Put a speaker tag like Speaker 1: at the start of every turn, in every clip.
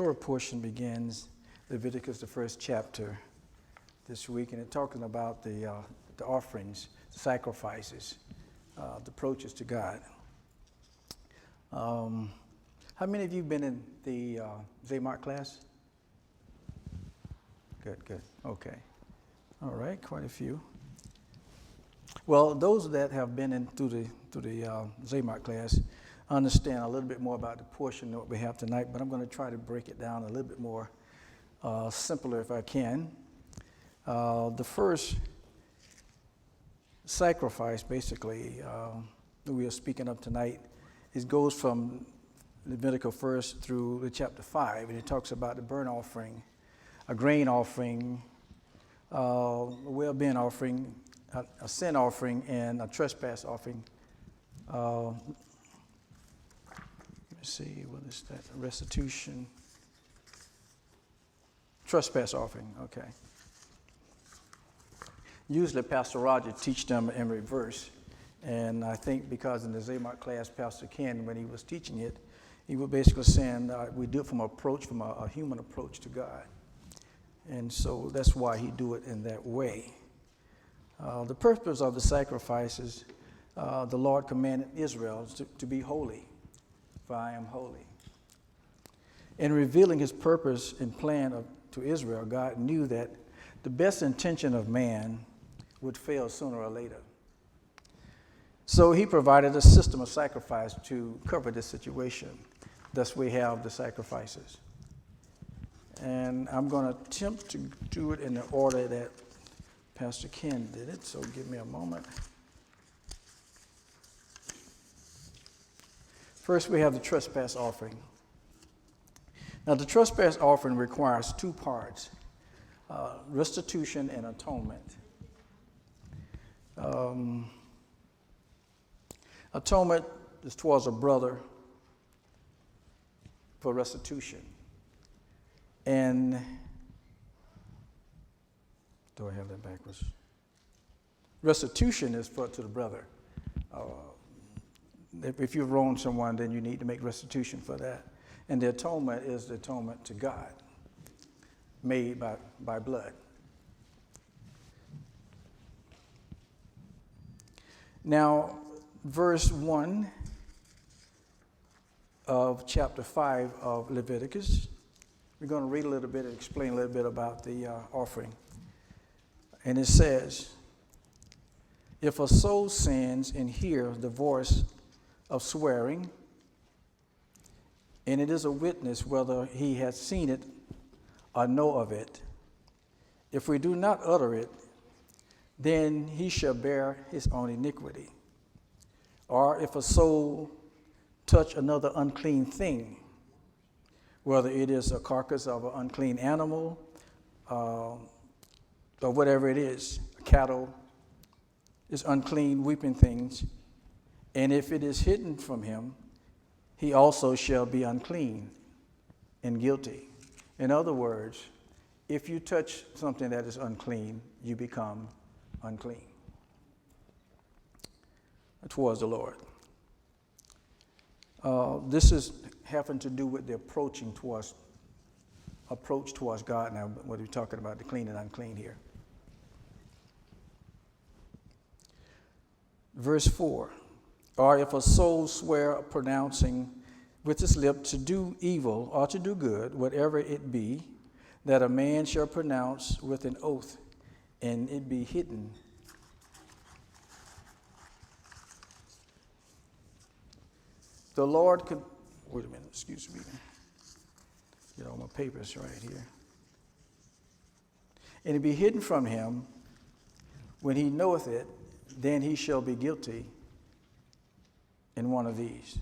Speaker 1: Torah portion begins Leviticus, the first chapter this week, and it's talking about the offerings, the sacrifices, the approaches to God. How many of you been in the Zaymart class? Good. Okay. All right, quite a few. Well, those that have been through the Zaymart class understand a little bit more about the portion that we have tonight, but I'm going to try to break it down a little bit more simpler if I can. The first sacrifice, basically, that we are speaking of tonight, goes from Leviticus 1 through the chapter 5, and it talks about the burnt offering, a grain offering, a well-being offering, a sin offering, and a trespass offering. Let's see, what is that? Restitution. Trespass offering, okay. Usually Pastor Roger teach them in reverse. And I think because in the Zaymart class, Pastor Ken, when he was teaching it, he was basically saying we do it from a human approach to God. And so that's why he do it in that way. The purpose of the sacrifices, the Lord commanded Israel to be holy, for I am holy. In revealing his purpose and plan to Israel, God knew that the best intention of man would fail sooner or later. So he provided a system of sacrifice to cover this situation. Thus we have the sacrifices. And I'm going to attempt to do it in the order that Pastor Ken did it, so give me a moment. First, we have the trespass offering. Now, the trespass offering requires two parts, restitution and atonement. Atonement is towards a brother for restitution. And, do I have that backwards? Restitution is to the brother. If you've wronged someone, then you need to make restitution for that. And the atonement is the atonement to God, made by blood. Now, verse 1 of chapter 5 of Leviticus, we're going to read a little bit and explain a little bit about the offering. And it says, if a soul sins and hears the voice of swearing, and it is a witness whether he has seen it or know of it, if we do not utter it, then he shall bear his own iniquity. Or if a soul touch another unclean thing, whether it is a carcass of an unclean animal or whatever it is, cattle, is unclean, weeping things, and if it is hidden from him, he also shall be unclean and guilty. In other words, if you touch something that is unclean, you become unclean towards the Lord. This is having to do with the approach towards God. Now, what are we talking about, the clean and unclean here? Verse 4, or if a soul swear pronouncing with his lip to do evil or to do good, whatever it be, that a man shall pronounce with an oath, and it be hidden. The Lord could, wait a minute, excuse me. Get all my papers right here. And it be hidden from him, when he knoweth it, then he shall be guilty in one of these.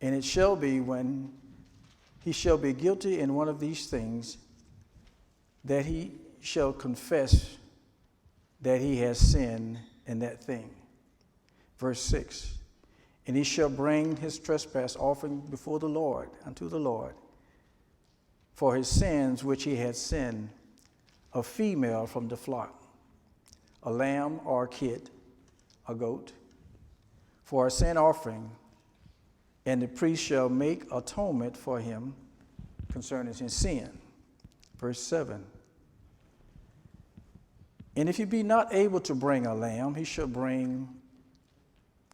Speaker 1: And it shall be when he shall be guilty in one of these things, that he shall confess that he has sinned in that thing. Verse 6, and he shall bring his trespass offering before the Lord, unto the Lord, for his sins which he had sinned, a female from the flock, a lamb or a kid, a goat, for a sin offering, and the priest shall make atonement for him concerning his sin. Verse 7. And if he be not able to bring a lamb, he shall bring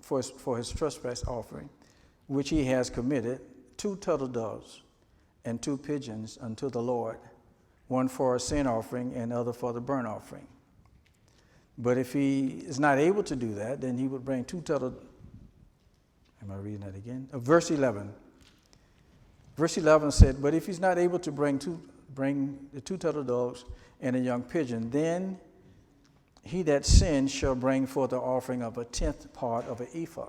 Speaker 1: for his trespass offering, which he has committed, 2 turtle doves and 2 pigeons unto the Lord, one for a sin offering and other for the burnt offering. But if he is not able to do that, then he would bring 2 turtle. Am I reading that again? Verse 11. Verse 11 said, but if he's not able to bring the 2 turtle doves and a young pigeon, then he that sins shall bring forth the offering of a 10th part of an ephah,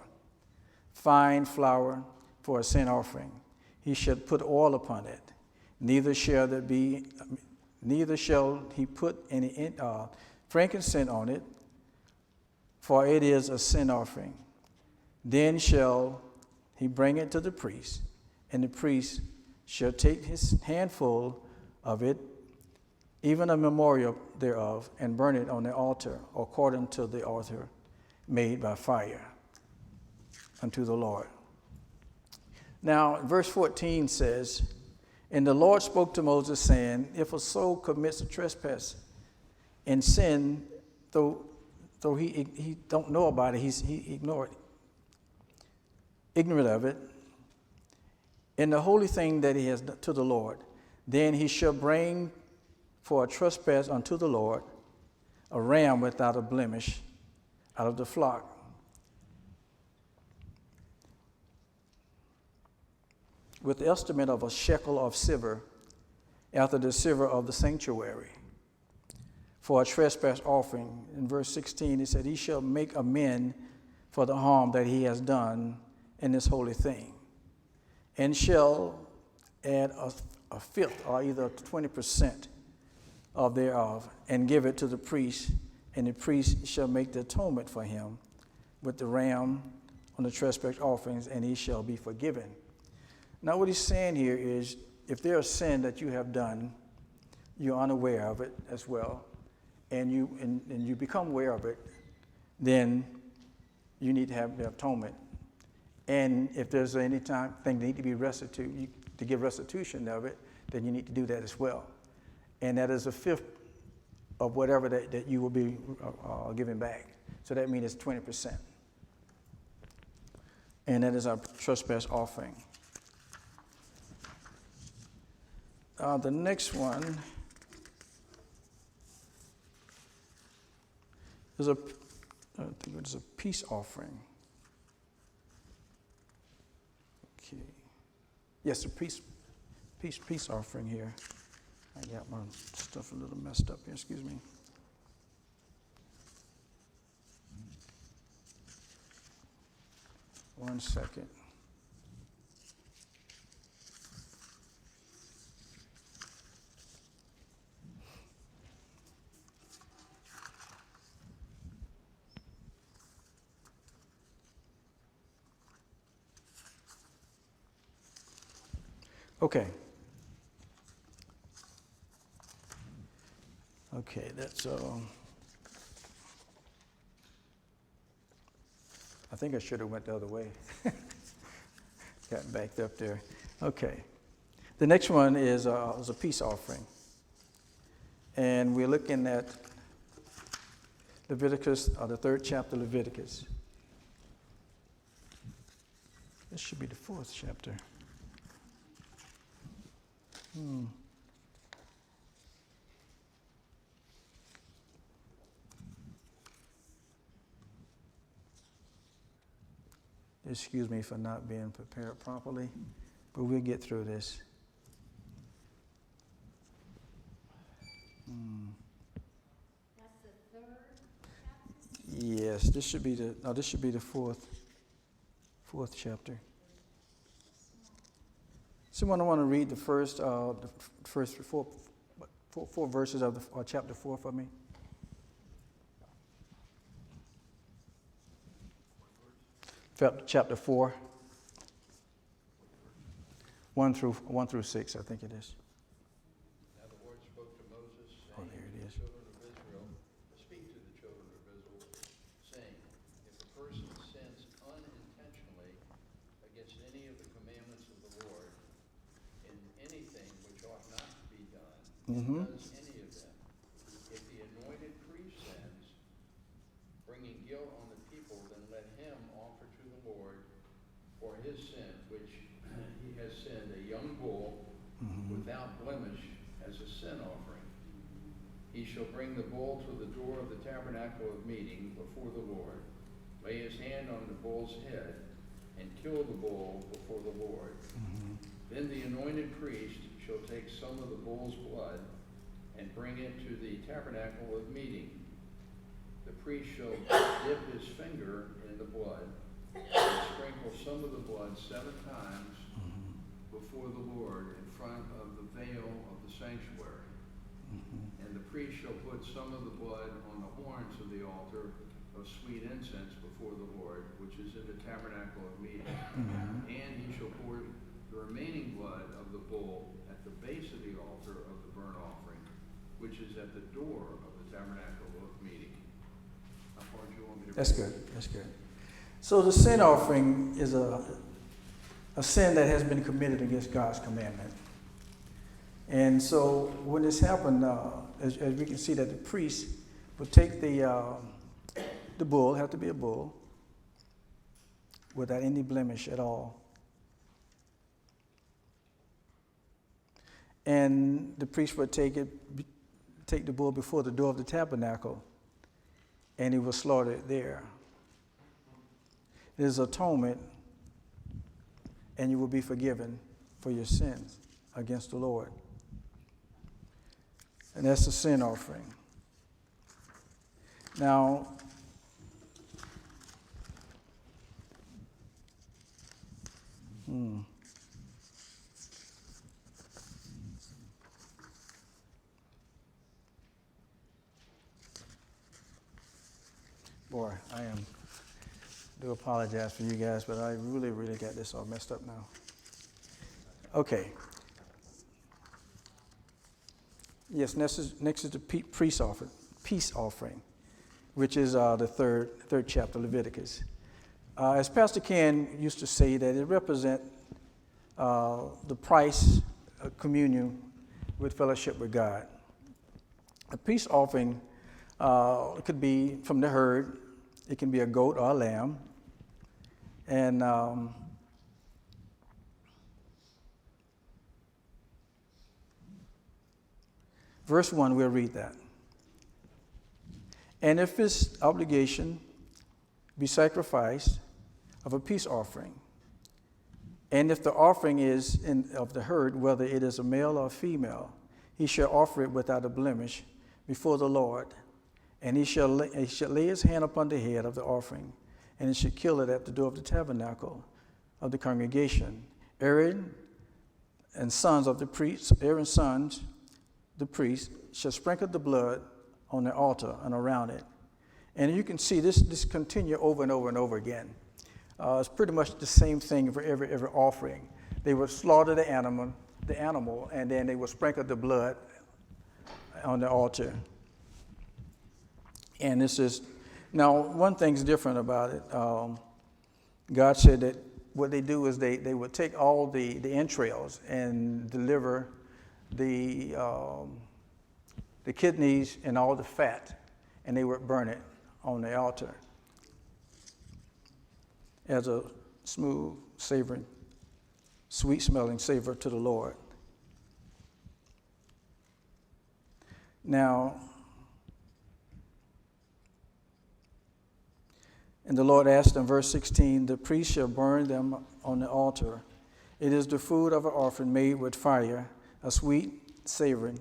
Speaker 1: fine flour for a sin offering. He should put oil upon it. Neither shall he put any frankincense on it, for it is a sin offering. Then shall he bring it to the priest, and the priest shall take his handful of it, even a memorial thereof, and burn it on the altar, according to the altar made by fire unto the Lord. Now, verse 14 says, and the Lord spoke to Moses, saying, if a soul commits a trespass and sin, though he don't know about it, he ignorant of it, in the holy thing that he has done to the Lord, then he shall bring for a trespass unto the Lord a ram without a blemish out of the flock, with the estimate of a shekel of silver, after the silver of the sanctuary, for a trespass offering. In verse 16, it said, he shall make amend for the harm that he has done in this holy thing, and shall add a fifth, or either 20% of thereof, and give it to the priest, and the priest shall make the atonement for him with the ram on the trespass offerings, and he shall be forgiven. Now what he's saying here is, if there's a sin that you have done, you're unaware of it as well, and you become aware of it, then you need to have the atonement. And if there's any thing that need to be restituted, to give restitution of it, then you need to do that as well. And that is a fifth of whatever that you will be giving back. So that means it's 20%. And that is our trespass offering. The next one is I think it is a peace offering. Okay. Yes, a peace offering here. I got my stuff a little messed up here, excuse me. One second. Okay. Okay, that's, I think I should have went the other way. Got backed up there. Okay. The next one is a peace offering. And we're looking at Leviticus, the 3rd chapter of Leviticus. This should be the 4th chapter. Excuse me for not being prepared properly, but we'll get through this.
Speaker 2: That's the 3rd chapter?
Speaker 1: Yes, this should be the 4th chapter. Someone want to read the first four verses of the chapter 4 for me? Chapter 4, 1 through 6, I think it is.
Speaker 3: Now the Lord spoke to Moses, saying,
Speaker 1: There it is.
Speaker 3: to the children of Israel, speak to the children of Israel, saying, if a person sins unintentionally against any of the commandments of the Lord in anything
Speaker 1: Mm-hmm.
Speaker 3: does any of them. If the anointed priest sins, bringing guilt on the people, then let him offer to the Lord for his sin, which he has sinned, a young bull without blemish as a sin offering. He shall bring the bull to the door of the tabernacle of meeting before the Lord, lay his hand on the bull's head, and kill the bull before the Lord. Then the anointed priest shall take some of the bull's blood and bring it to the tabernacle of meeting. The priest shall dip his finger in the blood and sprinkle some of the blood 7 times before the Lord in front of the veil of the sanctuary. And the priest shall put some of the blood on the horns of the altar of sweet incense before the Lord, which is in the tabernacle of meeting. And he shall pour the remaining blood of the bull at the base of the altar of the burnt offering, which is at the door of the tabernacle of meeting. How far do you want me to
Speaker 1: That's
Speaker 3: read?
Speaker 1: good. That's good. So the sin offering is a sin that has been committed against God's commandment. And so when this happened, as we can see that the priest would take the bull, have to be a bull, without any blemish at all. And the priest would take the bull before the door of the tabernacle, and he would slaughter it there. There's atonement, and you will be forgiven for your sins against the Lord. And that's the sin offering. Now, boy, do apologize for you guys, but I really got this all messed up now. Okay. Yes, next is the peace offering, which is the third chapter, Leviticus. As Pastor Ken used to say, that it represents the price of communion with fellowship with God. A peace offering could be from the herd. It can be a goat or a lamb. And verse 1, we'll read that. And if its obligation be sacrifice of a peace offering, and if the offering is of the herd, whether it is a male or female, he shall offer it without a blemish before the Lord. And he shall lay his hand upon the head of the offering, and he shall kill it at the door of the tabernacle of the congregation. Aaron's sons, the priest, shall sprinkle the blood on the altar and around it. And you can see this continue over and over and over again. It's pretty much the same thing for every offering. They would slaughter the animal, and then they would sprinkle the blood on the altar. And this is, now one thing's different about it. God said that what they do is they would take all the entrails and deliver the kidneys and all the fat, and they would burn it on the altar as a smooth, savoring, sweet-smelling savor to the Lord. Now, and the Lord asked in verse 16, the priest shall burn them on the altar. It is the food of an offering made with fire, a sweet savoring.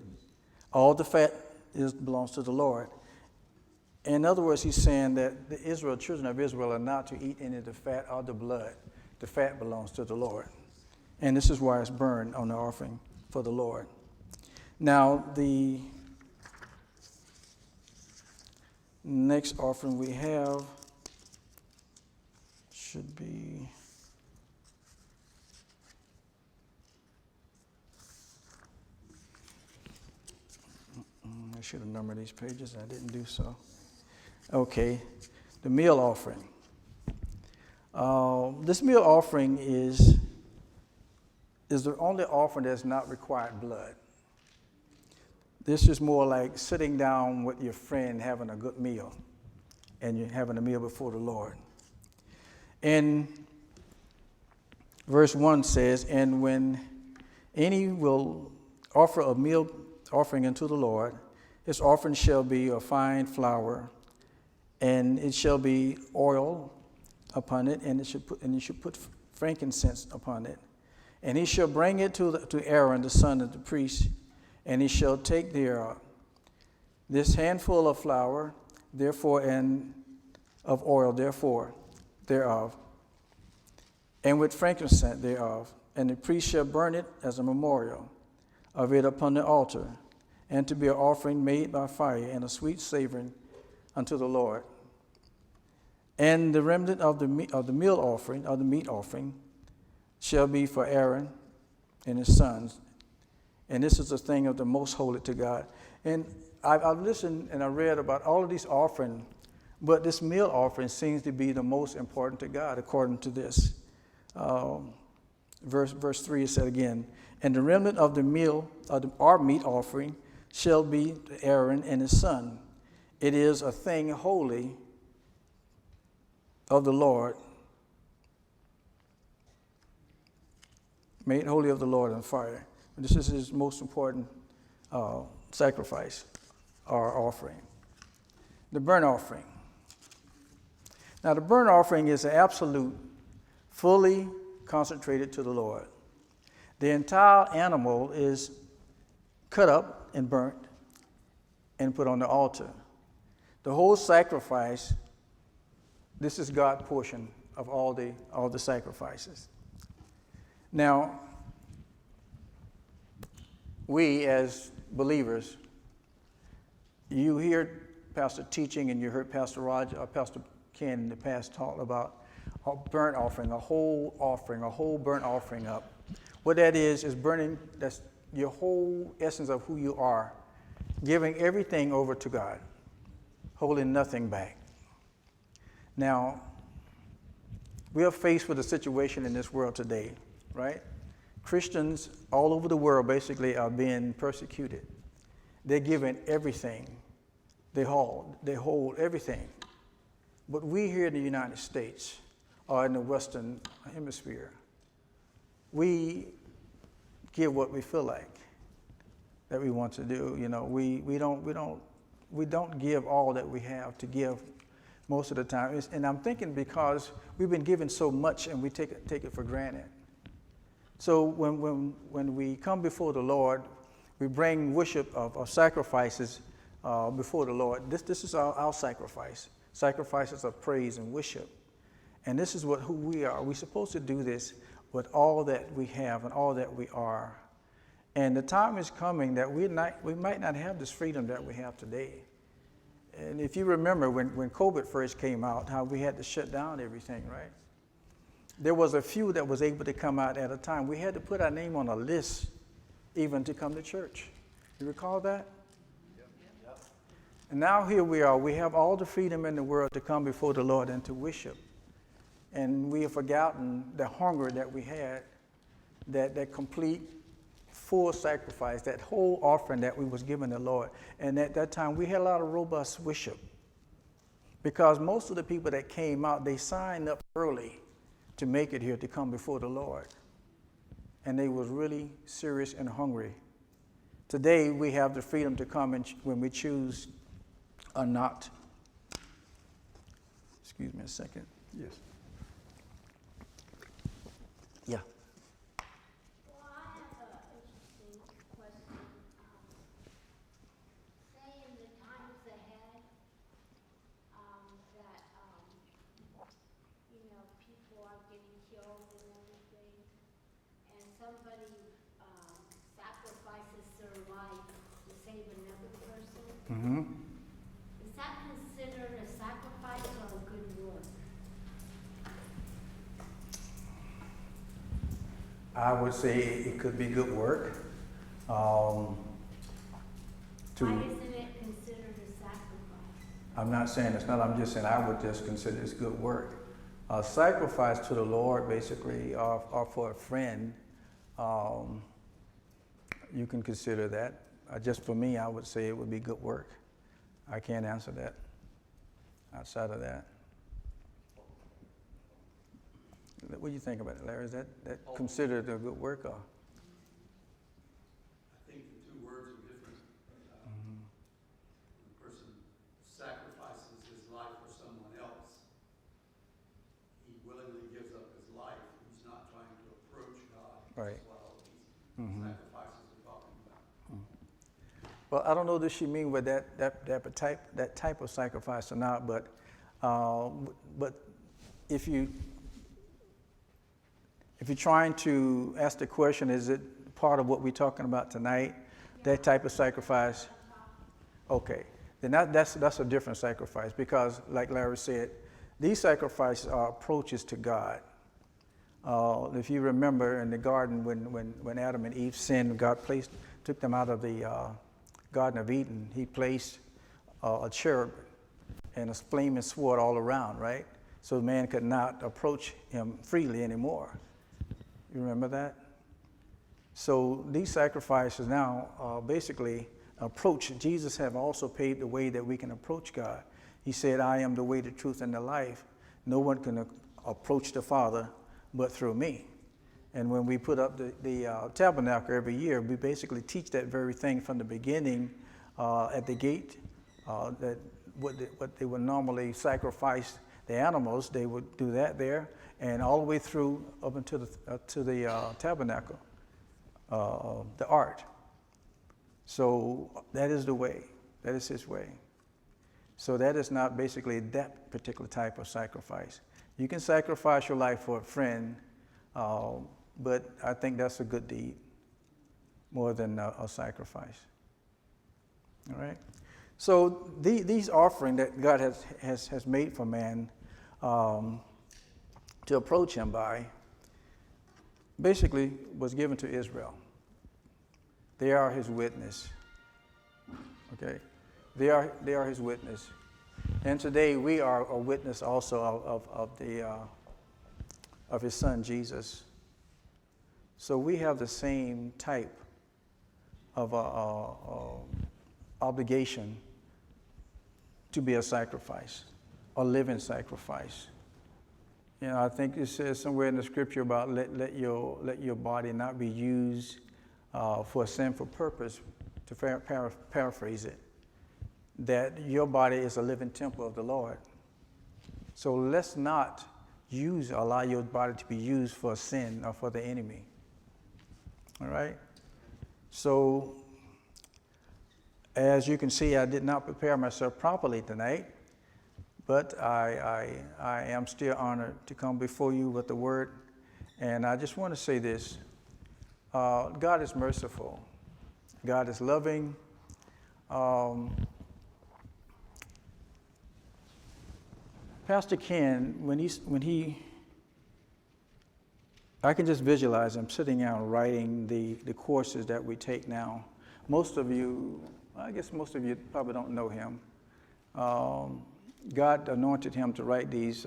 Speaker 1: All the fat belongs to the Lord. In other words, he's saying that the children of Israel are not to eat any of the fat or the blood. The fat belongs to the Lord. And this is why it's burned on the offering for the Lord. Now, the next offering we have should be I should have numbered these pages. I didn't do so. Okay, the meal offering. This meal offering is the only offering that does not require blood. This is more like sitting down with your friend having a good meal, and you're having a meal before the Lord. And verse 1 says, and when any will offer a meal offering unto the Lord, his offering shall be of fine flour, and it shall be oil upon it, and you should put frankincense upon it. And he shall bring it to Aaron, the son of the priest, and he shall take this handful of flour, therefore, and of oil, thereof, and with frankincense thereof, and the priest shall burn it as a memorial of it upon the altar, and to be an offering made by fire, and a sweet savoring unto the Lord. And the remnant of the meat offering, shall be for Aaron and his sons. And this is a thing of the most holy to God. And I've listened and I read about all of these offerings, but this meal offering seems to be the most important to God, according to this. Verse 3 it said again, and the remnant of our meat offering shall be to Aaron and his son. It is a thing holy of the Lord, made holy of the Lord in fire. This is his most important sacrifice or offering. The burnt offering. Now, the burnt offering is an absolute, fully consecrated to the Lord. The entire animal is cut up and burnt and put on the altar. The whole sacrifice, this is God's portion of all the sacrifices. Now, we as believers, you hear Pastor teaching and you heard Pastor Roger or Pastor Ken in the past talk about a burnt offering, a whole burnt offering up. What that is burning, that's your whole essence of who you are, giving everything over to God, holding nothing back. Now, we are faced with a situation in this world today, right? Christians all over the world basically are being persecuted. They're giving everything. They hold everything. But we here in the United States or in the Western Hemisphere, we give what we feel like that we want to do. You know, we don't give all that we have to give most of the time. And I'm thinking because we've been given so much and we take it for granted. So when we come before the Lord, we bring worship of sacrifices before the Lord. This is our sacrifice, sacrifices of praise and worship. And this is who we are. We're supposed to do this with all that we have and all that we are. And the time is coming that we might not have this freedom that we have today. And if you remember when COVID first came out, how we had to shut down everything, right? There was a few that was able to come out at a time. We had to put our name on a list even to come to church. You recall that? Yep. And now here we are. We have all the freedom in the world to come before the Lord and to worship. And we have forgotten the hunger that we had, that complete, full sacrifice, that whole offering that we was giving the Lord. And at that time, we had a lot of robust worship. Because most of the people that came out, they signed up early to make it here, to come before the Lord. And they was really serious and hungry. Today, we have the freedom to come when we choose or not. Excuse me a second. Yes. Yeah.
Speaker 2: Well, I have an interesting question. Say in the times ahead, that, people are getting killed and everything, and somebody sacrifices their life to save another person.
Speaker 1: Mm-hmm.
Speaker 2: Is that considered a sacrifice or a good work?
Speaker 1: I would say it could be good work.
Speaker 2: Why isn't it considered a sacrifice?
Speaker 1: I'm not saying it's not, I'm just saying I would just consider it's good work. A sacrifice to the Lord, basically, or for a friend, you can consider that. just for me, I would say it would be good work. I can't answer that outside of that. What do you think about it, Larry? Is that considered a good work? Or?
Speaker 4: I think the two words are different. When a person sacrifices his life for someone else, he willingly gives up his life. He's not trying to approach God.
Speaker 1: Right.
Speaker 4: That's what all these sacrifices are talking about.
Speaker 1: Well, I don't know that she mean with that type of sacrifice or not, but if you're trying to ask the question, is it part of what we're talking about tonight? That type of sacrifice? Okay, then that's a different sacrifice, because like Larry said, these sacrifices are approaches to God. If you remember in the garden when Adam and Eve sinned, God took them out of the Garden of Eden. He placed a cherub and a flaming sword all around, right? So man could not approach him freely anymore. You remember that? So these sacrifices now basically approach. Jesus have also paved the way that we can approach God. He said, I am the way, the truth, and the life. No one can approach the Father but through me. And when we put up the tabernacle every year, we basically teach that very thing from the beginning at the gate, that what they would normally sacrifice the animals, they would do that there, and all the way through up until the tabernacle, the ark. So that is the way. That is his way. So that is not basically that particular type of sacrifice. You can sacrifice your life for a friend, but I think that's a good deed more than a sacrifice. All right? So these offerings that God has made for man to approach him by basically was given to Israel. They are his witness. Okay? They are his witness. And today we are a witness also of his son Jesus. So we have the same type of obligation to be a sacrifice, a living sacrifice. You know, I think it says somewhere in the scripture about let your body not be used for a sinful purpose, to paraphrase it, that your body is a living temple of the Lord. So let's not allow your body to be used for sin or for the enemy. All right? So, as you can see, I did not prepare myself properly tonight, but I am still honored to come before you with the word. And I just want to say this. God is merciful. God is loving. Pastor Ken, I can just visualize him sitting down writing the courses that we take now. Most of you probably don't know him. God anointed him to write these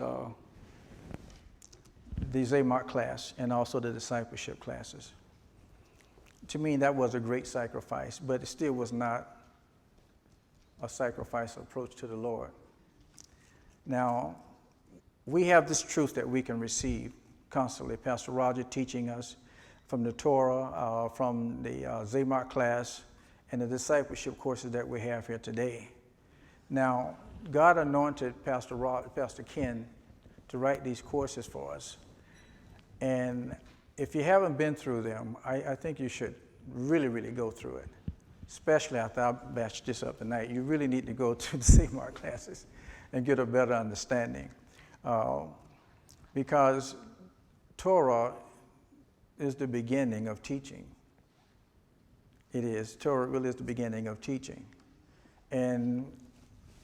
Speaker 1: Amart class and also the discipleship classes. To me, that was a great sacrifice, but it still was not a sacrifice approach to the Lord. Now, we have this truth that we can receive constantly. Pastor Roger teaching us from the Torah, from the Amart class, and the discipleship courses that we have here today. Now, God anointed Pastor Ken to write these courses for us. And if you haven't been through them, I think you should really, really go through it. Especially after I batched this up tonight. You really need to go to the Amart classes and get a better understanding. Because Torah is the beginning of teaching. It is. Torah really is the beginning of teaching. And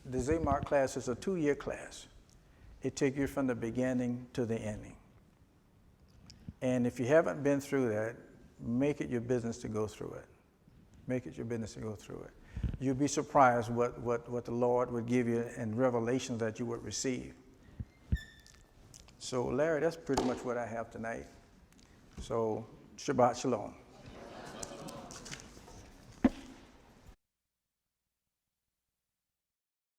Speaker 1: the Amart class is a 2-year class. It takes you from the beginning to the ending. And if you haven't been through that, make it your business to go through it. Make it your business to go through it. You'll be surprised what the Lord would give you and revelations that you would receive. So, Larry, that's pretty much what I have tonight. So, Shabbat Shalom.